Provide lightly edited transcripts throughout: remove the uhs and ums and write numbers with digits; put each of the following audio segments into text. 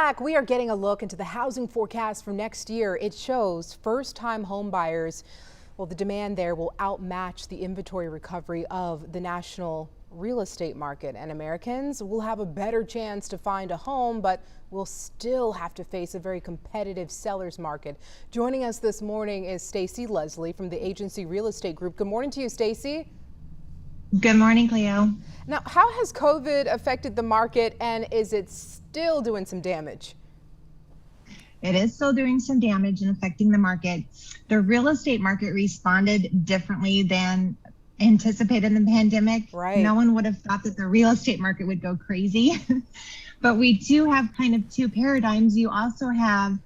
back, we are getting a look into the housing forecast for next year. It shows first-time home buyers, well, the demand there will outmatch the inventory recovery of the national real estate market, and Americans will have a better chance to find a home, but will still have to face a very competitive seller's market. Joining us this morning is Stacy Leslie from the Agency Real Estate Group. Good morning to you, Stacy. Good morning, Cleo. Now, how has COVID affected the market, and is it still doing some damage? It is still doing some damage and affecting the market. The real estate market responded differently than anticipated in the pandemic. Right. No one would have thought that the real estate market would go crazy. But we do have kind of two paradigms. You also have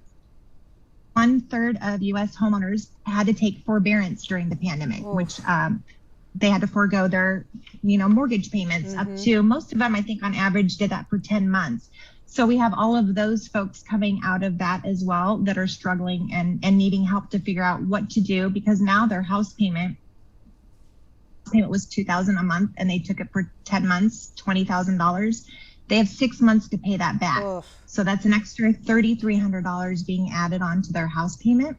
1/3 of U.S. homeowners had to take forbearance during the pandemic, which they had to forego their, mortgage payments up to, most of them, I think on average, did that for 10 months. So we have all of those folks coming out of that as well that are struggling and needing help to figure out what to do, because now their house payment was $2,000 a month and they took it for 10 months, $20,000. They have 6 months to pay that back. So that's an extra $3,300 being added on to their house payment.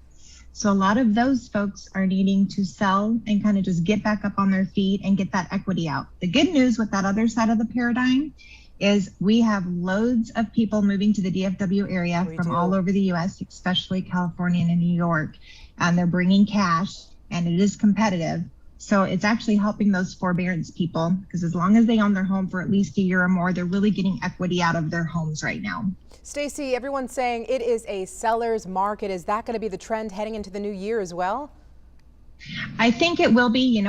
So a lot of those folks are needing to sell and kind of just get back up on their feet and get that equity out. The good news with that other side of the paradigm is we have loads of people moving to the DFW area from all over the U.S., especially California and New York, and they're bringing cash, and it is competitive. So it's actually helping those forbearance people, because as long as they own their home for at least a year or more, they're really getting equity out of their homes right now. Stacy, everyone's saying it is a seller's market. Is that going to be the trend heading into the new year as well? I think it will be.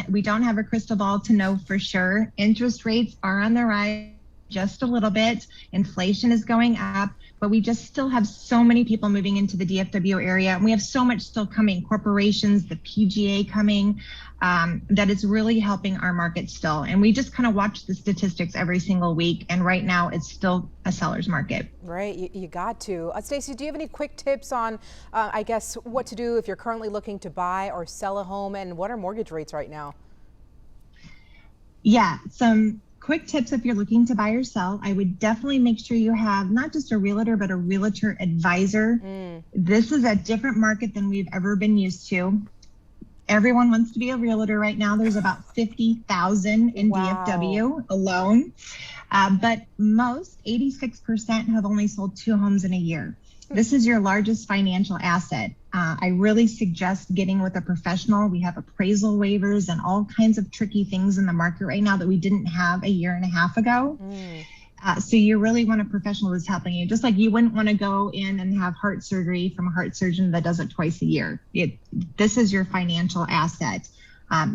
We don't have a crystal ball to know for sure. Interest rates are on the rise just a little bit. Inflation is going up, but we just still have so many people moving into the DFW area, and we have so much still coming, corporations, the PGA coming, that it's really helping our market still. And we just kind of watch the statistics every single week, and right now it's still a seller's market. Right, you got to. Stacy, do you have any quick tips on, I guess, what to do if you're currently looking to buy or sell a home, and what are mortgage rates right now? Yeah, some quick tips if you're looking to buy or sell. I would definitely make sure you have not just a realtor, but a realtor advisor. This is a different market than we've ever been used to. Everyone wants to be a realtor right now. There's about 50,000 in DFW alone. But most, 86%, have only sold 2 homes in a year. This is your largest financial asset. I really suggest getting with a professional. We have appraisal waivers and all kinds of tricky things in the market right now that we didn't have a year and a half ago. So you really want a professional that's helping you. Just like you wouldn't want to go in and have heart surgery from a heart surgeon that does it twice a year. This is your financial asset.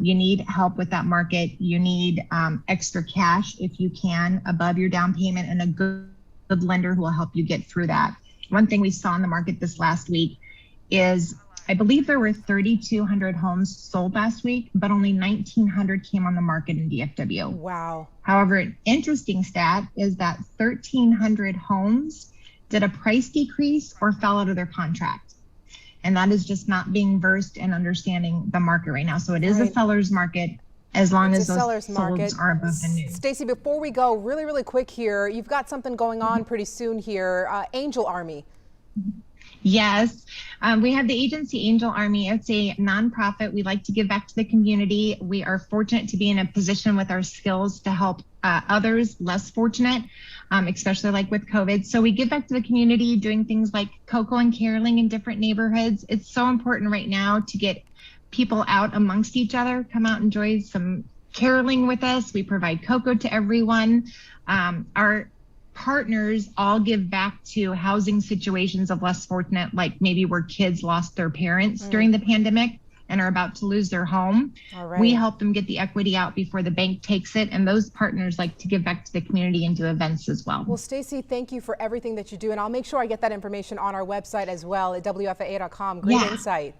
You need help with that market. You need extra cash if you can above your down payment, and a good lender who will help you get through that. One thing we saw in the market this last week is, I believe there were 3,200 homes sold last week, but only 1,900 came on the market in DFW. Wow. However, an interesting stat is that 1,300 homes did a price decrease or fell out of their contract. And that is just not being versed and understanding the market right now. So it is a seller's market, as long as those solds are above the news. Stacy, before we go, really quick here, you've got something going on pretty soon here, Angel Army. Yes, we have the agency Angel Army. It's a nonprofit. We like to give back to the community. We are fortunate to be in a position with our skills to help others less fortunate, especially like with COVID. So we give back to the community doing things like cocoa and caroling in different neighborhoods. It's so important right now to get people out amongst each other. Come out and enjoy some caroling with us. We provide cocoa to everyone. Our partners all give back to housing situations of less fortunate, like maybe where kids lost their parents during the pandemic and are about to lose their home. We help them get the equity out before the bank takes it, and those partners like to give back to the community and do events as well. Well, Stacy, thank you for everything that you do, and I'll make sure I get that information on our website as well at WFAA.com. Great insight.